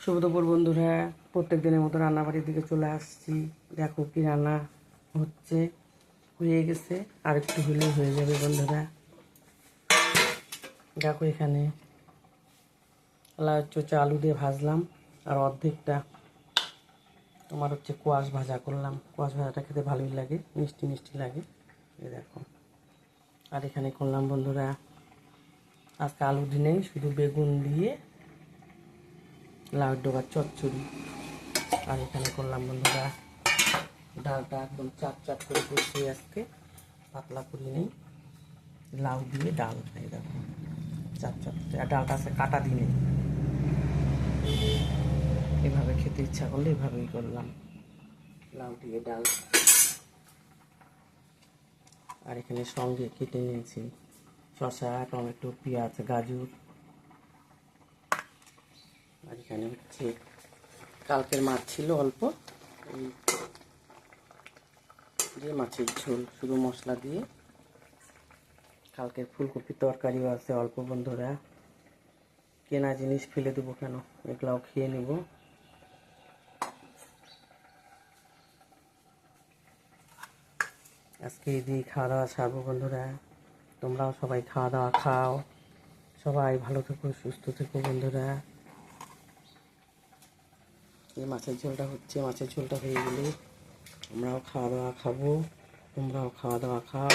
শুভ দুপুর বন্ধুরা, প্রত্যেক দিনের মতো রান্নাবাড়ির দিকে চলে আসছি। দেখো কি রান্না হচ্ছে, হয়ে গেছে, আর একটু হলেই হয়ে যাবে বন্ধুরা। দেখো এখানে চোচা আলু দিয়ে ভাজলাম, আর অর্ধেকটা তোমার হচ্ছে কোয়াশ ভাজা করলাম। কোয়াশ ভাজাটা খেতে ভালোই লাগে, মিষ্টি মিষ্টি লাগে। এই দেখো, আর এখানে করলাম বন্ধুরা, আজকে আলু দিনেই শুধু বেগুন দিয়ে লাউ ডোবার চচ্চড়ি। আর এখানে করলাম বন্ধুরা, ডালটা একদম চাপ চাপ করে করছি আজকে, পাতলা করি নেই, লাউ দিয়ে ডাল। এই দেখো চাপ চাপ, আর ডালটা আছে কাটা দিনে, এভাবে খেতে ইচ্ছা করলে এভাবেই করলাম, লাউ দিয়ে ডাল। আর এখানে সঙ্গে কেটে নিয়েছি শসা, টমেটো, পেঁয়াজ, গাজর। আর এখানে হচ্ছে কালকের মাছ ছিল অল্প, এই দিয়ে মাছের ঝোল শুধু মশলা দিয়ে। কালকের ফুলকপির তরকারিও আছে অল্প বন্ধুরা, কেনা জিনিস ফেলে দেবো কেন, এগুলাও খেয়ে নেব। আজকে এই দিয়ে খাওয়া দাওয়া সারবো বন্ধুরা। তোমরাও সবাই খাওয়া দাওয়া খাও, সবাই ভালো থেকো, সুস্থ থেকো বন্ধুরা। এই মাছের ঝোলটা হচ্ছে, মাছের ঝোলটা হয়ে গেলে আমরাও খাওয়া দাওয়া খাবো, তোমরাও খাওয়া দাওয়া খাও।